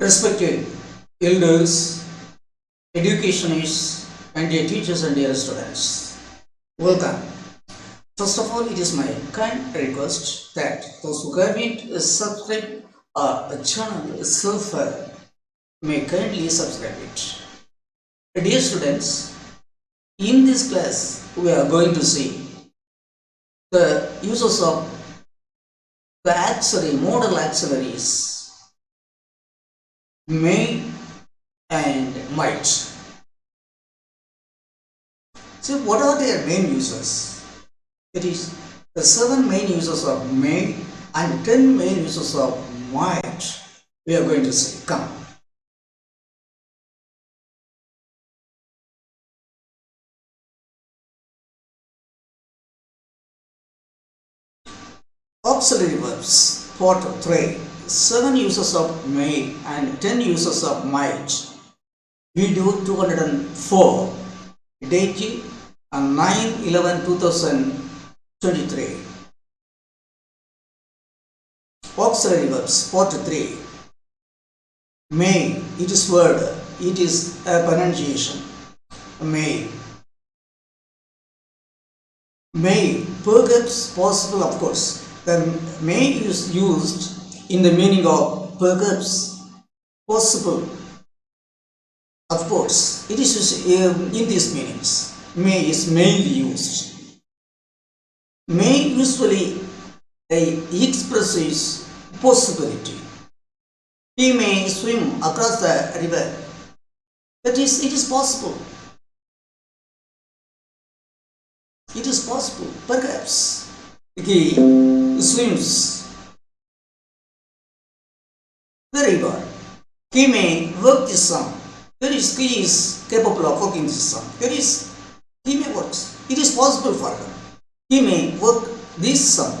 Respected elders, educationists, and dear teachers and dear students, welcome. First of all, it is my kind request that those who haven't subscribed our channel so far may kindly subscribe it. Dear students, in this class we are going to see the uses of the modal auxiliaries may and might. So what are their main uses? It is the 7 main uses of may and 10 main uses of might we are going to see. Come. Auxiliary verbs, part 3. 7 uses of may and 10 uses of might. Video 204, date 9/11/2023. Auxiliary verbs, part 3. May, it is word, it is a pronunciation. May. May, perhaps, possible, of course. The may is used in the meaning of perhaps, possible. Of course, it is used in these meanings. May is mainly used. May usually expresses possibility. He may swim across the river. That is, it is possible. It is possible. Perhaps he swims the river. He may work the sum. He is capable of working the sum. He may work. It is possible for him. He may work this sum.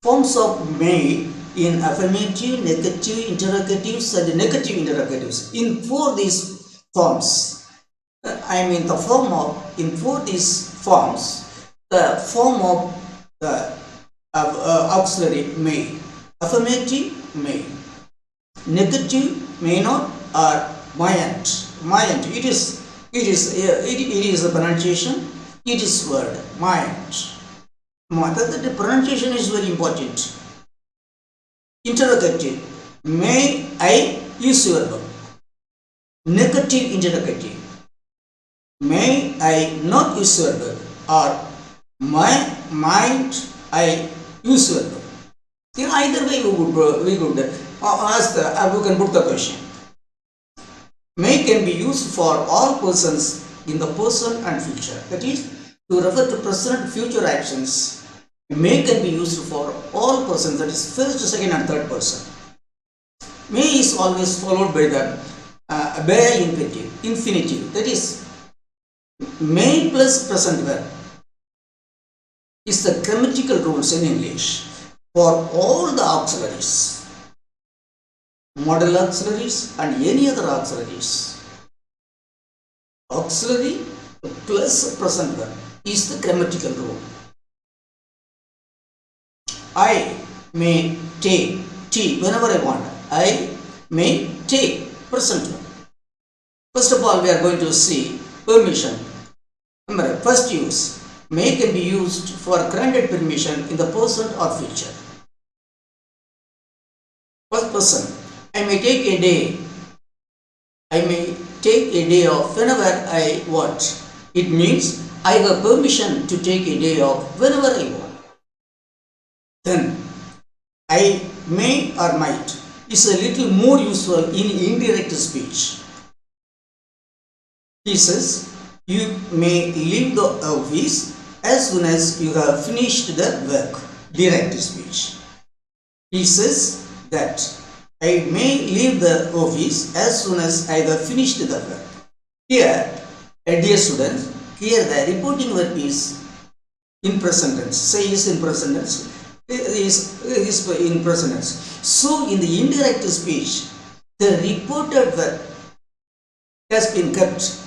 Forms of may in affirmative, negative, interrogatives and negative interrogatives. In 4 these forms, the form of, in 4 these forms, the form of the auxiliary may. Affirmative, may. Negative, may not, or mayn't. It is a pronunciation. It is word, mayn't. The pronunciation is very important. Interrogative, may I use your book? Negative interrogative, may I not use your book? Or might I use your book? In either way we could ask we can put the question. May can be used for all persons in the present and future. That is, to refer to present and future actions. May can be used for all persons, that is first, second and third person. May is always followed by the bare infinitive. That is, may plus present verb is the grammatical rules in English for all the auxiliaries, modal auxiliaries and any other auxiliaries. Auxiliary plus present verb is the grammatical rule. I may take tea whenever I want. I may take present verb. First of all, we are going to see permission. Remember, first use. May can be used for granted permission in the present or future. First person, I may take a day. I may take a day off whenever I want. It means I have permission to take a day off whenever I want. Then, I may or might is a little more useful in indirect speech. He says, you may leave the office as soon as you have finished the work. Direct speech. He says that I may leave the office as soon as I have finished the work. Here, dear students, here the reporting verb is in present tense. Say is in present tense. Is in present tense. So, in the indirect speech, the reported verb has been kept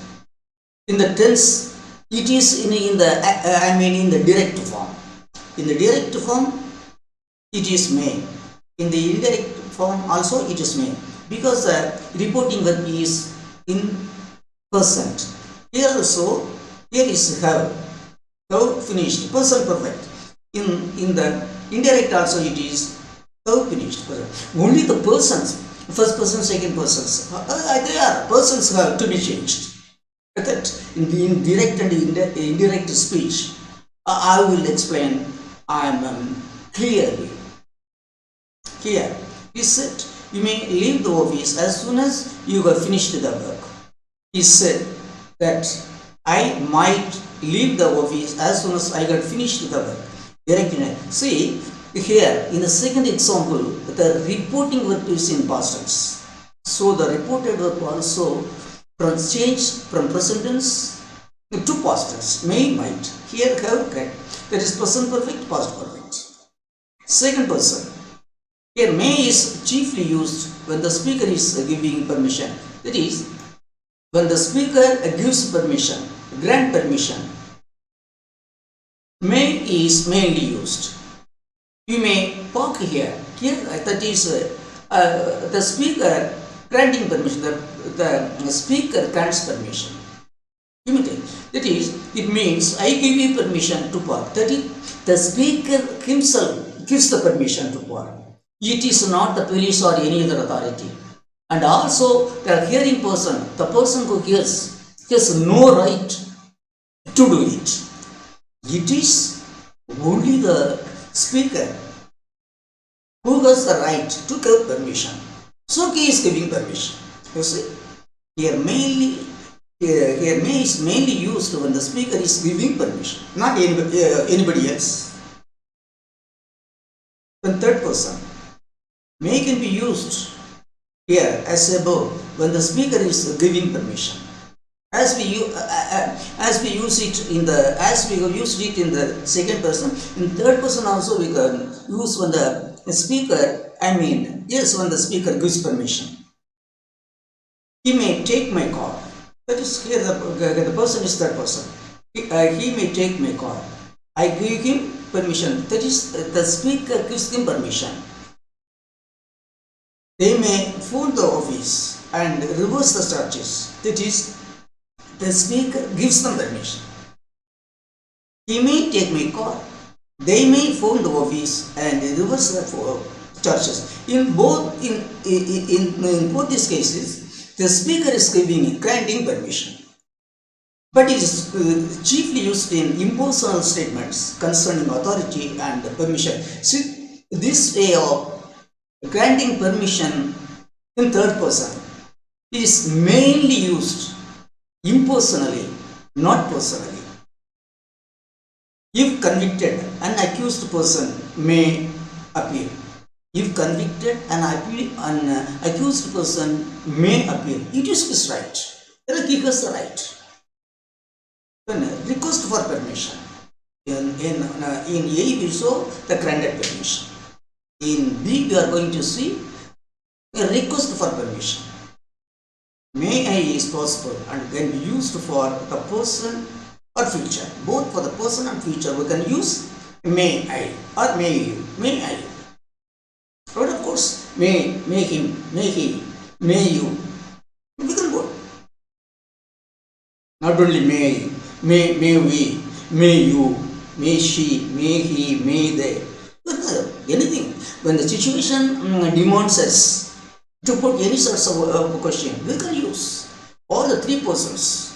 in the tense. It is in the direct form. In the direct form, it is may. In the indirect form also it is may, because the reporting verb is in present. Here also, here is have finished, present perfect. In the indirect also it is have finished present. Only the persons, first person, second persons, they are persons have to be changed. That in the direct and indirect speech, I will explain clearly. Here he said, you may leave the office as soon as you have finished the work. He said that I might leave the office as soon as I got finished the work. See here in the second example, the reporting verb is in past tense. So the reported verb also change from present tense to past tense. May, might. Here have, can. That is present perfect, past perfect. Second person. Here may is chiefly used when the speaker is giving permission. That is, when the speaker gives permission, grant permission, may is mainly used. You may park here. Here that is the speaker granting permission. The speaker grants permission. That is, it means I give you permission to park. That is, the speaker himself gives the permission to park. It is not the police or any other authority. And also the hearing person, the person who hears, has no right to do it. It is only the speaker who has the right to give permission. So he is giving permission. You see, here may is mainly used when the speaker is giving permission, not anybody else. Then third person, may can be used here as above when the speaker is giving permission. As we use it in the, as we have used it in the second person, in third person also we can use when the speaker, yes, when the speaker gives permission. He may take my car. That is, here the person is third person. He may take my car. I give him permission. That is, the speaker gives him permission. They may phone the office and reverse the charges. That is, the speaker gives them permission. He may take my car. They may phone the office and reverse the charges. In both these cases, the speaker is granting permission. But it is chiefly used in impersonal statements concerning authority and permission. See, this way of granting permission in third person is mainly used impersonally, not personally. If convicted, an accused person may appeal. If convicted, an accused person may appeal. It is his right. He has the right. Then request for permission. In A we saw the granted permission. In B we are going to see a request for permission. May I is possible and can be used for the person or future. Both for the person and future we can use may I or may you, may I. But of course, may him, may he, may you. We can go. Not only may we, may you, may she, may he, may they. But anything. When the situation demands us to put any sorts of question, we can use all the three persons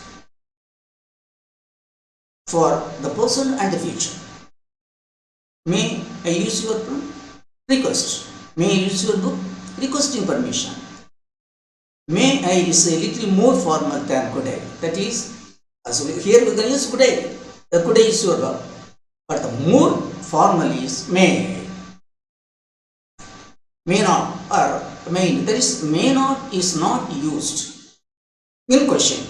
for the person and the future. May I use your request? May I use your book? Requesting permission. May I is a little more formal than could I. That is, so here we can use could I. Could I is your verb. But the more formal is may I. May not or may. That is, may not is not used in question.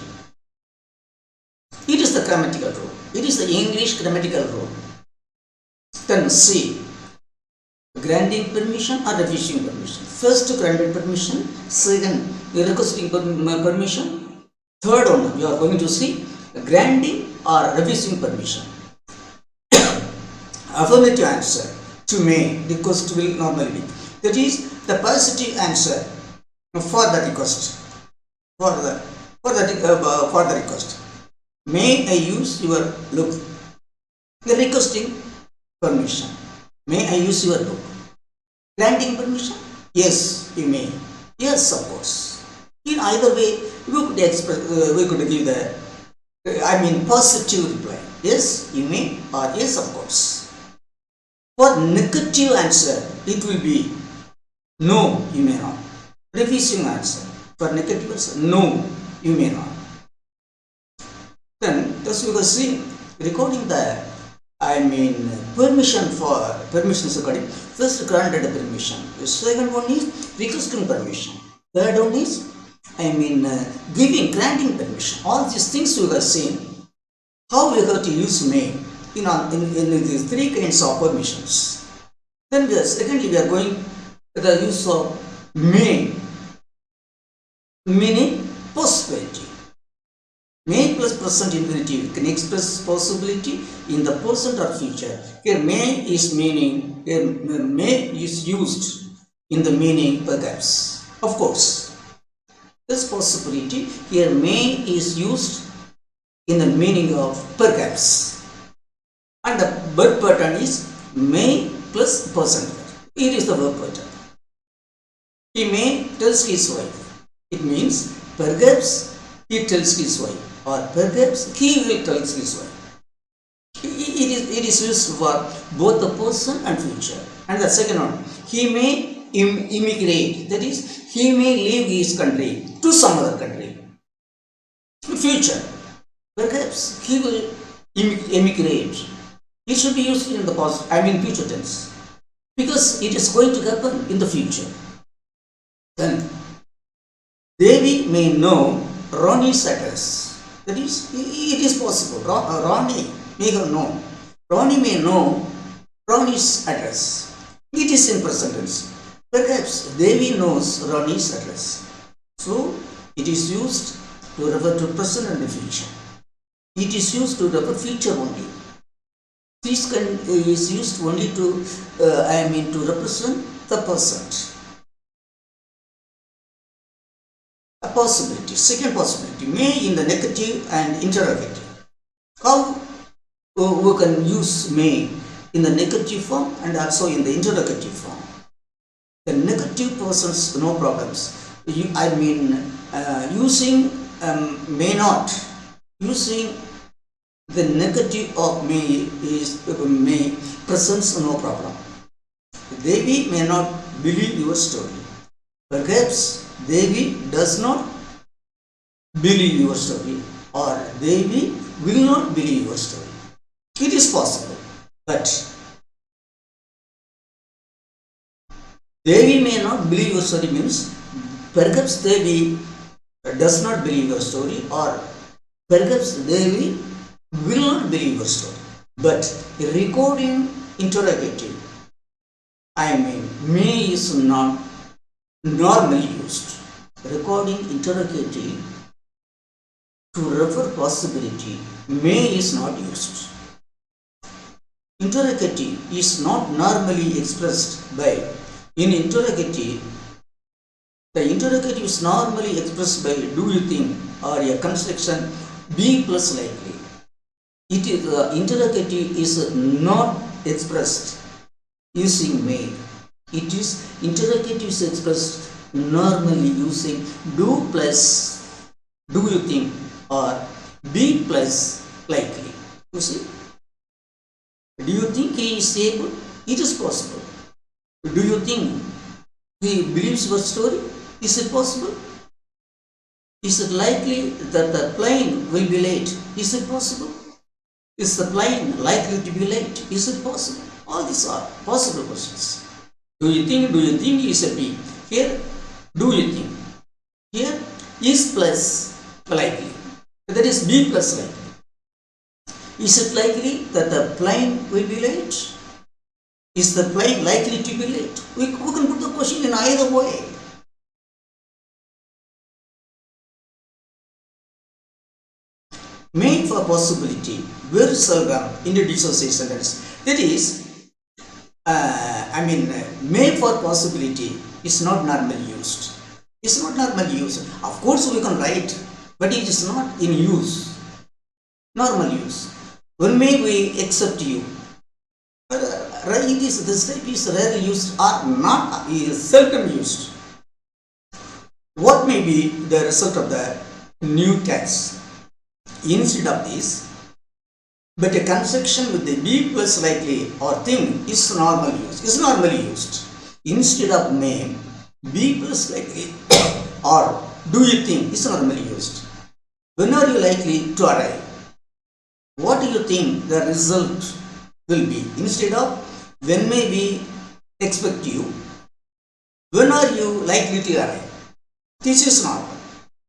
It is the grammatical rule. It is the English grammatical rule. Then see. Granting permission or refusing permission. First, granted permission. Second, requesting permission. Third one, you are going to see granting or refusing permission. Affirmative answer to may, request will normally be. That is, the positive answer for the request. For the request. May I use your look? You are requesting permission. May I use your book? Granting permission? Yes, you may. Yes, of course. In either way, we could give the positive reply. Yes, you may, or yes, of course. For negative answer, it will be no, you may not. Refusing answer. For negative answer, no, you may not. Then, thus we will see recording the permissions according. First, granted permission. The second one is requesting permission. Third one is granting permission. All these things we have seen. How we have to use may in these three kinds of permissions. Then secondly we are going to the use of may, meaning possibility. May plus present infinitive can express possibility in the present or future. Here may is used in the meaning perhaps. Of course, this possibility here may is used in the meaning of perhaps. And the verb pattern is may plus present. It is the verb pattern. He may tells his wife. It means perhaps he tells his wife, or perhaps he will tell his wife. It is used for both the person and future. And the second one, he may immigrate. That is, he may leave his country to some other country. Future, perhaps he will immigrate. It should be used in the past, future tense, because it is going to happen in the future. Then, Devi may know Ronnie's address. That is, it is possible. Ronnie may have known. Ronnie may know Ronnie's address. It is in present tense. Perhaps Devi knows Ronnie's address. So, it is used to refer to present and future. It is used to refer future only. This is used only to represent the present. A possibility. Second possibility, may in the negative and interrogative. How we can use may in the negative form and also in the interrogative form. The negative persons, no problems. Using may not. Using the negative of may presents no problem. Devi may not believe your story. Perhaps Devi does not believe your story, or Devi will not believe your story. It is possible, but Devi may not believe your story means perhaps Devi does not believe your story, or perhaps Devi will not believe your story. But recording interrogative, may is not normally used. Recording interrogative to refer possibility, may is not used. Interrogative is not normally expressed by, in interrogative, the interrogative is normally expressed by do you think, or a construction be plus likely. It is interrogative is not expressed using may. It is interrogative is expressed normally using do plus do you think, or be plus likely. You see? Do you think he is able? It is possible. Do you think he believes your story? Is it possible? Is it likely that the plane will be late? Is it possible? Is the plane likely to be late? Is it possible? All these are possible questions. Do you think is a be. Here, do you think? Here, is plus likely. That is be plus likely. Is it likely that the plane will be late? Is the plane likely to be late? We can put the question in either way. May for possibility, very seldom introduces a sentence. That is, may for possibility is not normally used. It's not normally used. Of course we can write, but it is not in use, normal use. When may we accept you? This type is rarely used or not, is seldom used. What may be the result of the new tense? Instead of this, but a conjunction with the be plus likely or thing is normally used. Instead of may, be plus likely or do you think is normally used. When are you likely to arrive? What do you think the result will be? Instead of when may we expect you, when are you likely to arrive? This is normal.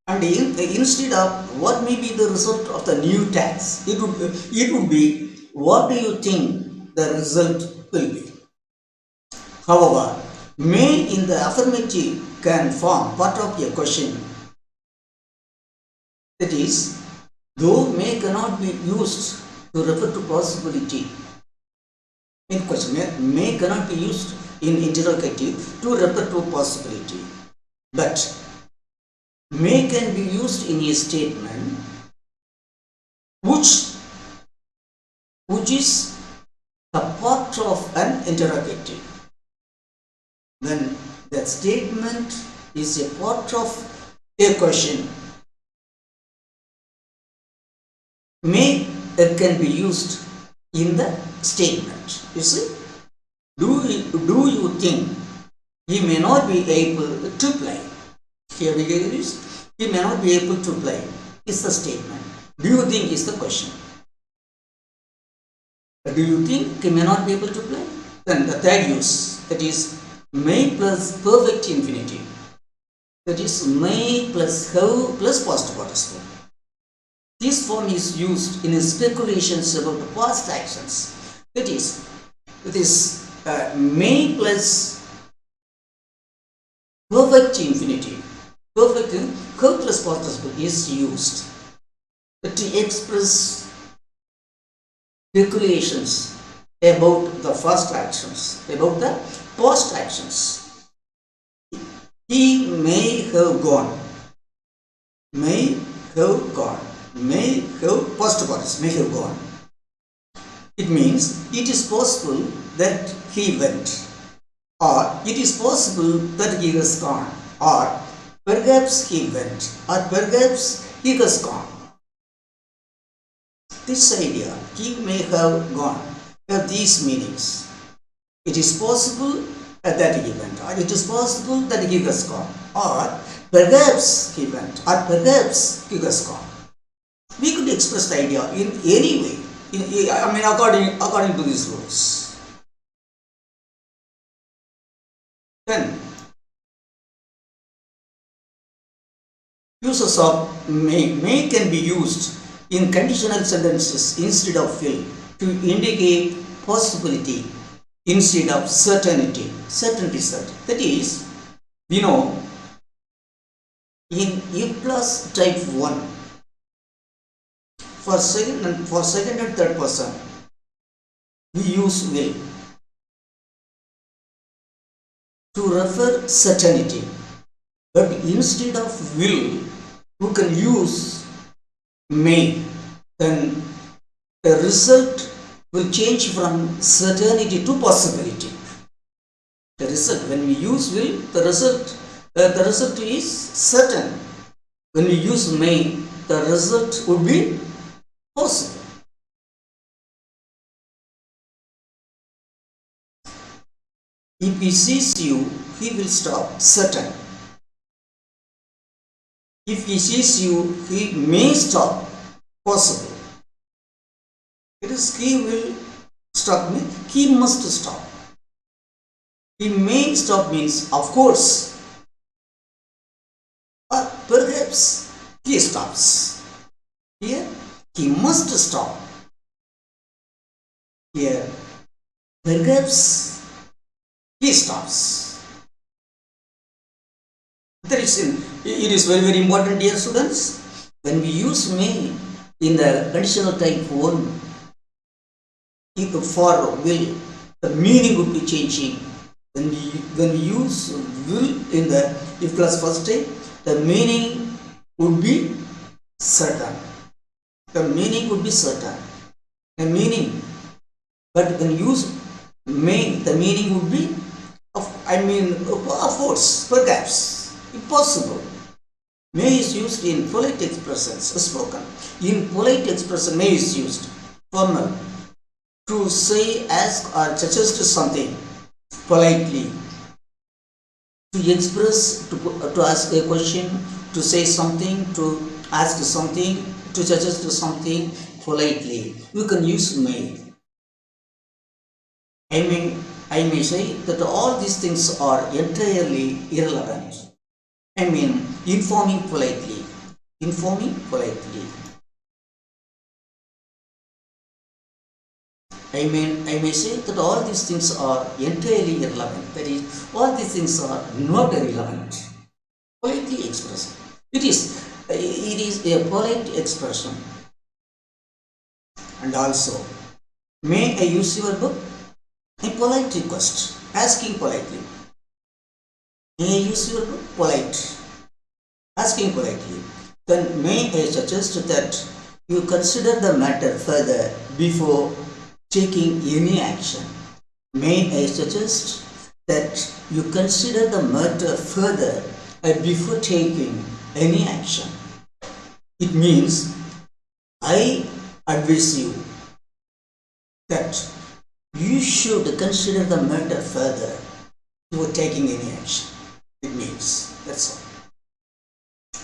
And instead of what may be the result of the new tax, it would be what do you think the result will be. However, may in the affirmative can form part of a question. That is, though may cannot be used to refer to possibility. In question, may cannot be used in interrogative to refer to possibility, but may can be used in a statement which is a part of an interrogative. When that statement is a part of a question, may can be used in the statement. You see, do you think he may not be able to play? Here we get this. He may not be able to play is the statement. Do you think is the question. Do you think he may not be able to play? Then the third use, that is may plus perfect infinitive. That is may plus have plus past participle. This form is used in speculations about the past actions. That is, may plus perfect infinitive. Perfect have plus participle is used to express speculations about the first actions, about the past actions. He may have gone. May have gone. May have past participle. May have gone. It means it is possible that he went, or it is possible that he has gone, or perhaps he went, or perhaps he has gone. This idea, he may have gone, have these meanings. It is possible that he went, or it is possible that he has gone, or perhaps he went, or perhaps he has gone. We could express the idea in any way, according to these rules. Then, uses of may can be used in conditional sentences instead of will to indicate possibility instead of certainty. That is, we know in if plus type 1 for second and third person we use will to refer certainty, but instead of will we can use may. Then the result will change from certainty to possibility. The result, when we use will, the result is certain. When we use may, the result would be possible. If he sees you, he will stop, certain. If he sees you, he may stop, possible. It is he will stop, he must stop. He may stop means of course, or perhaps he stops. Here he must stop. Here perhaps he stops. It is very, very important, dear students. When we use may in the conditional type 1, for will, the meaning would be changing when we use will in the if plus first stage, the meaning would be certain. The meaning would be certain. The meaning, but when you use may, the meaning would be of course, perhaps, impossible. May is used in polite expressions, spoken. In polite expression, may is used formal to say, ask, or suggest something politely. To express, to ask a question, to say something, to ask something, to suggest something politely. You can use may. I may say that all these things are entirely irrelevant. Informing politely. Informing politely. I may say that all these things are entirely irrelevant. That is, all these things are not relevant. Politely expressed. It is a polite expression. And also, may I use your book? A polite request, asking politely. May I use your book? Polite, asking politely. Then may I suggest that you consider the matter further before taking any action. May I suggest that you consider the matter further before taking any action. It means I advise you that you should consider the matter further before taking any action. It means that's all.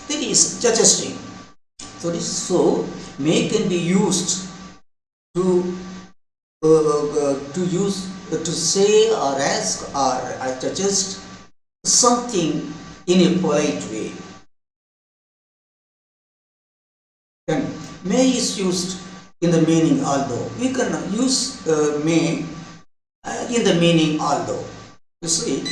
That is suggesting. So may can be used to to say or ask or suggest something in a polite way. Then may is used in the meaning although. We can use may in the meaning although. You see,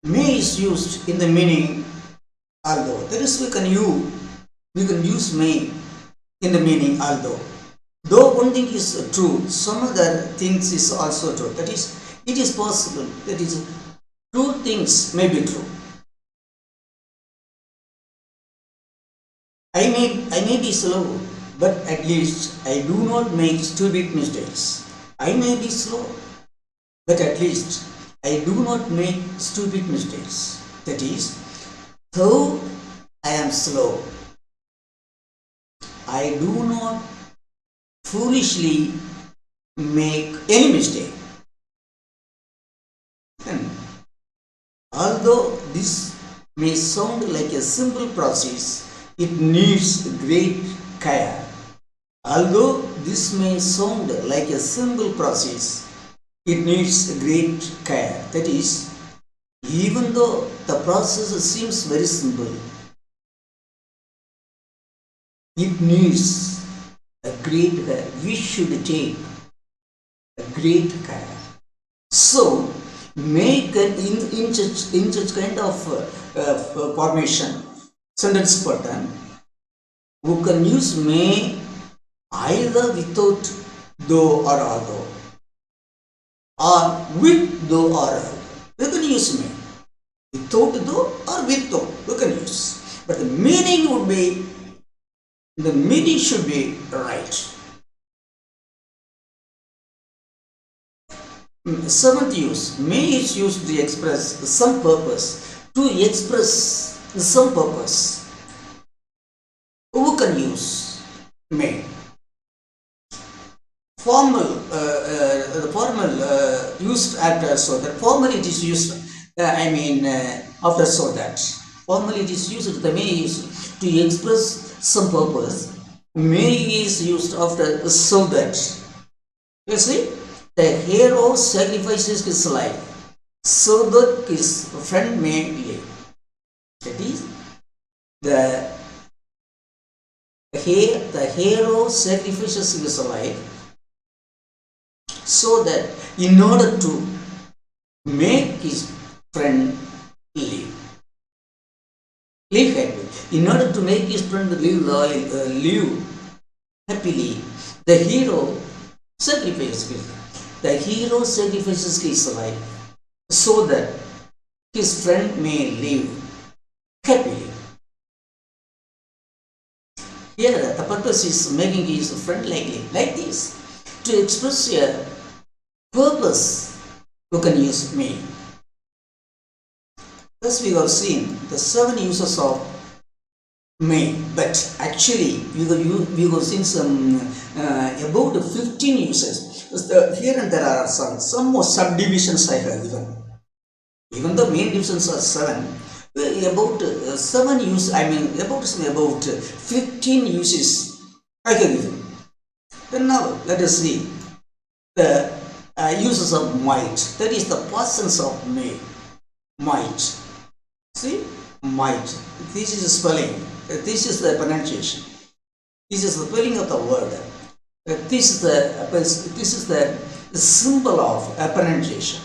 may is used in the meaning although. That is, we can use may in the meaning although. Though one thing is true, some other things is also true. That is, it is possible. That is, two things may be true. I may be slow, but at least I do not make stupid mistakes. I may be slow, but at least I do not make stupid mistakes. That is, though I am slow, I do not foolishly make any mistake. And although this may sound like a simple process, it needs great care. Although this may sound like a simple process, it needs great care. That is, even though the process seems very simple, it needs a great care. We should take a great care. So, make in such kind of formation, sentence pattern, who can use may either without though or although. or with though or you can use may. Without though or with though you can use. But the meaning should be right. Seventh use, may is used to express some purpose. To express some purpose, who can use may? Formal, the formal used after so that. Formal it is used. After so that. Formal it is used. The may is to express some purpose. May is used after so that. You see, the hero sacrifices his life so that his friend may live. That is, the hero sacrifices his life so that in order to make his friend live happily. In order to make his friend live happily, the hero sacrifices his life so that his friend may live happily. Here the purpose is making his friend like this. To express a purpose, you can use may. Thus we have seen the 7 uses of may, but actually we have seen some about 15 uses. Here and there are some more subdivisions I have given. Even the main divisions are 7. About 7 uses, about 15 uses I have given. Then now let us see the uses of might. That is the persons of may. Might. See, might. This is the spelling. This is the pronunciation. This is the spelling of the word. This is the symbol of pronunciation.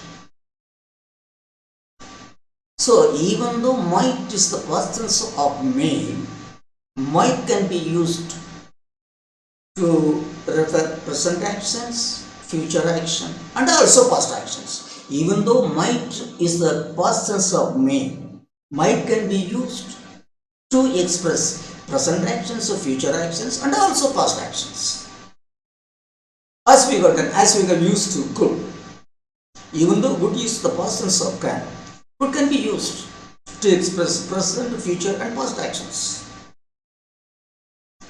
So even though might is the persons of may, might can be used to refer present actions, future action, and also past actions. Even though might is the persons of may, might can be used to express present actions, future actions, and also past actions. As we got used to could. Even though good is the persons of can, good can be used to express present, future, and past actions.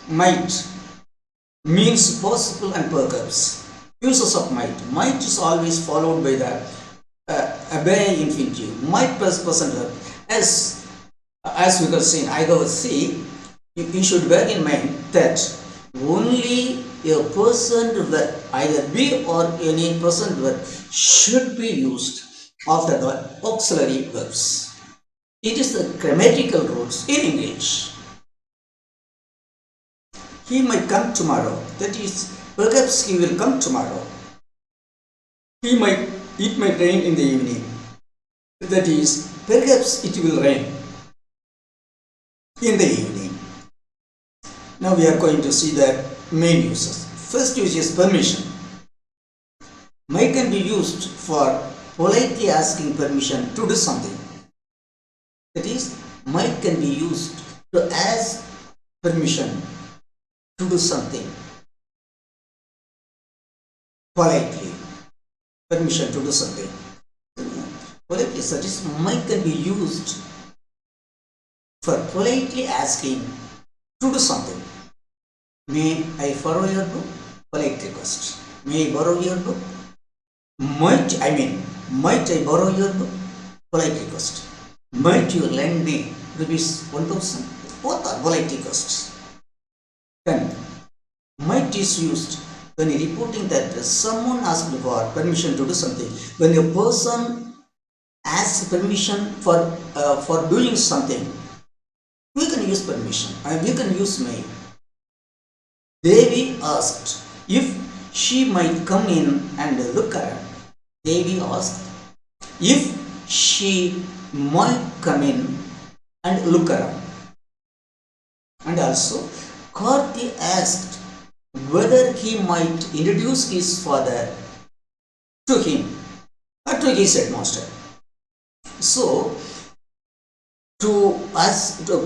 Might means possible and perhaps. Uses of might. Might is always followed by the by infinitive. Might plus present verb. As we have seen, you should bear in mind that only a present verb, either be or any present verb, should be used after the auxiliary verbs. It is the grammatical rules in English. He might come tomorrow. That is, perhaps he will come tomorrow. It might rain in the evening. That is, perhaps it will rain in the evening. Now we are going to see the main uses. First use is permission. Might can be used for politely asking permission to do something. That is, might can be used to ask permission to do something politely. Permission to do something politely. That is, might can be used for politely asking to do something. May I borrow your book? Polite request. May I borrow your book? Might I borrow your book? Polite request. Might you lend me ₹1,000? Both are polite requests. Then, might is used when reporting that someone asked for permission to do something. When a person asks permission for doing something, we can use permission. We can use may. Devi asked if she might come in and look around. Devi asked if she might come in and look around. And also, Karthi asked whether he might introduce his father to him. to his headmaster. So, to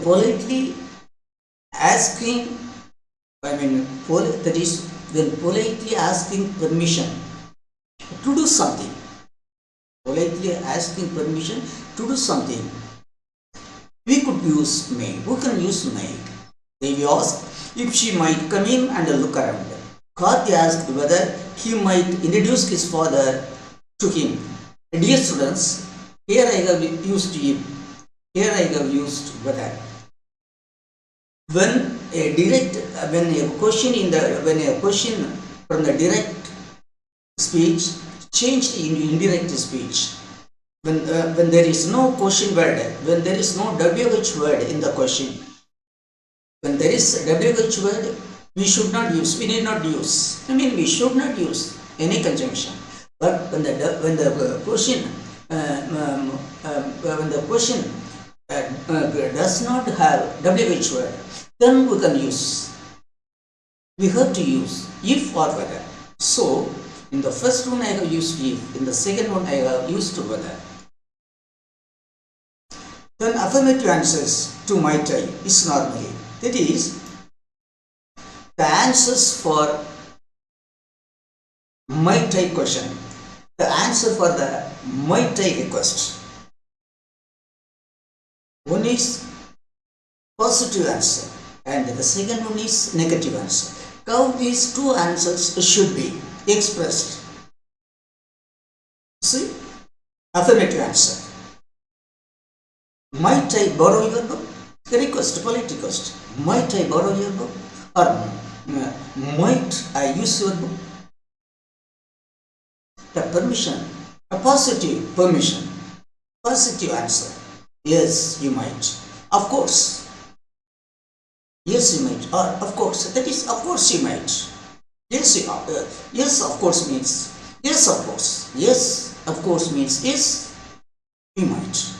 politely asking, that is, when politely asking permission to do something, politely asking permission to do something, we could use may. We can use may. Devi asked if she might come in and look around. Karthi asked whether he might introduce his father to him. Dear students, here I have used him. Here I have used whether. When a question from the direct speech changed into indirect speech. When there is no question word, when there is no WH word in the question, when there is WH word, we need not use. We should not use any conjunction. But when the question does not have WH word, then we can use. We have to use if or whether. So, in the first one I have used if, in the second one I have used whether. Then affirmative answers to might I is normally, that is, the answers for might I question, the answer for the might I request. One is positive answer and the second one is negative answer. How these two answers should be expressed? See, affirmative answer. Might I borrow your book? Request, polite request. Might I borrow your book? Or might I use your book? The permission, a positive permission, positive answer. Yes, you might. Of course. Yes, you might. Or of course. That is, of course you might. Yes, yes, of course means yes, of course. Yes, of course means yes, you might.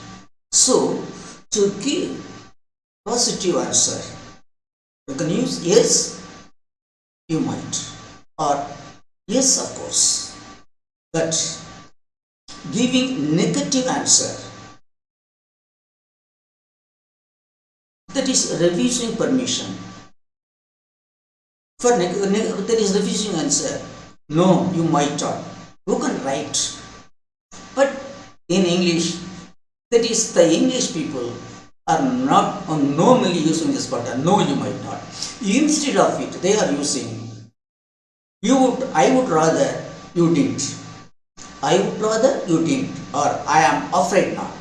So, to give positive answer, you can use yes, you might, or yes, of course. But giving negative answer, that is refusing permission. For that is refusing answer, no, you might not. You can write. But in English, that is, the English people are not normally using this pattern. No, you might not. Instead of it, they are using I would rather you didn't. I would rather you didn't, or I am afraid not.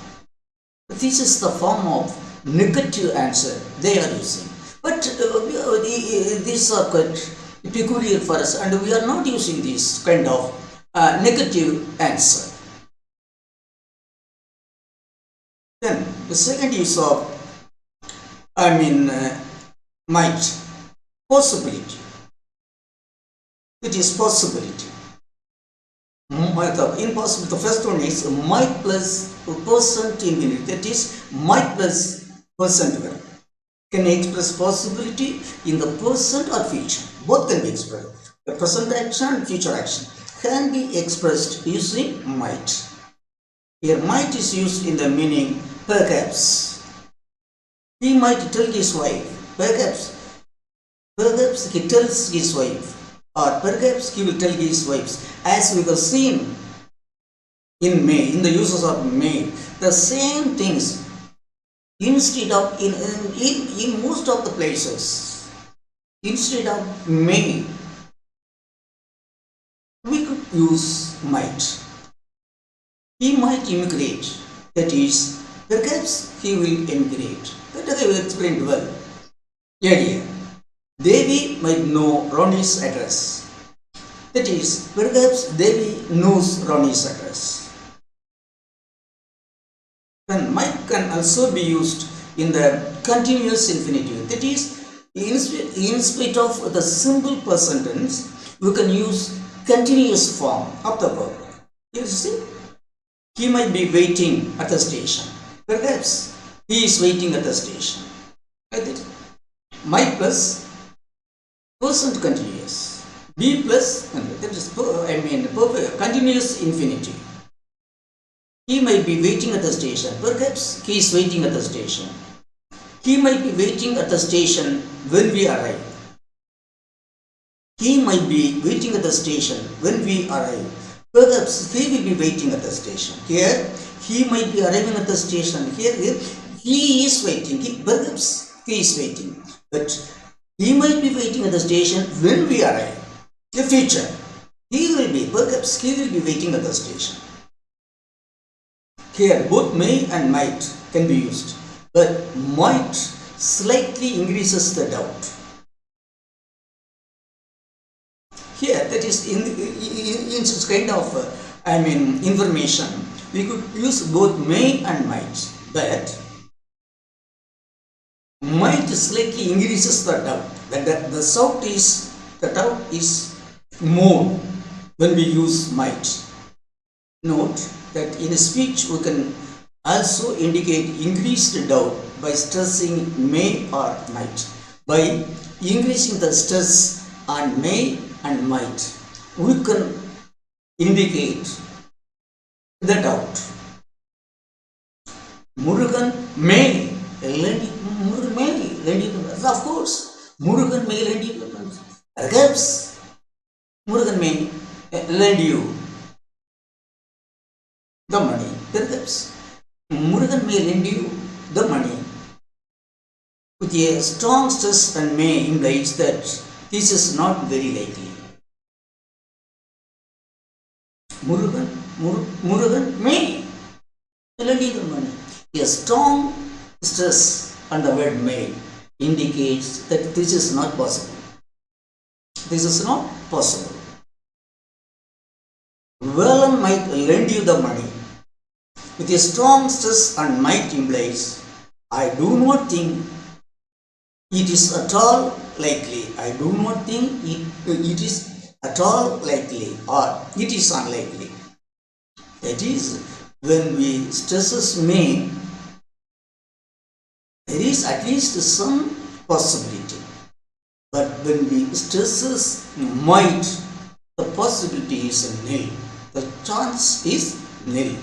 This is the form of negative answer they are using. But these are quite peculiar for us, and we are not using this kind of negative answer. Then the second use of might, possibility. It is possibility. Impossible. The first one is might plus percent infinity. That is might plus percent verb. Can express possibility in the present or future. Both can be expressed. The present action and future action can be expressed using might. Here might is used in the meaning perhaps. He might tell his wife. Perhaps he tells his wife, or perhaps he will tell his wives. As we have seen in may, in the uses of may, the same things. Instead of in most of the places, instead of may, we could use might. He might immigrate. That is, perhaps he will immigrate. That I have explained well earlier. Devi might know Ronnie's address. That is, perhaps Devi knows Ronnie's address. Then might can also be used in the continuous infinitive. That is, in spite of the simple present tense, we can use continuous form of the verb. You see, he might be waiting at the station. Perhaps he is waiting at the station. Like that. Might plus present continuous. Be plus, that is, continuous infinitive. He might be waiting at the station. Perhaps he is waiting at the station. He might be waiting at the station when we arrive. He might be waiting at the station when we arrive. Perhaps he will be waiting at the station. Here, he might be arriving at the station. Here, he is waiting. Perhaps he is waiting. But he might be waiting at the station when we arrive. The future. Perhaps he will be waiting at the station. Here, both may and might can be used. But might slightly increases the doubt. Here, that is in such kind of information, we could use both may and might, but might slightly increases the doubt. The doubt is more when we use might. Note that in speech we can also indicate increased doubt by stressing may or might. By increasing the stress on may and might, we can indicate the doubt. Murugan may lend you, of course, Murugan may lend you. Perhaps Murugan may lend you the money. Perhaps Murugan may lend you the money. With a strong stress and may implies that this is not very likely. Murugan may lend you the money. A strong stress on the word may indicates that this is not possible. This is not possible. Velan might lend you the money. With a strong stress on might implies, I do not think it is at all likely. I do not think it is at all likely, or it is unlikely. That is, when we stresses may, there is at least some possibility. But when we stresses might, the possibility is nil. The chance is nil.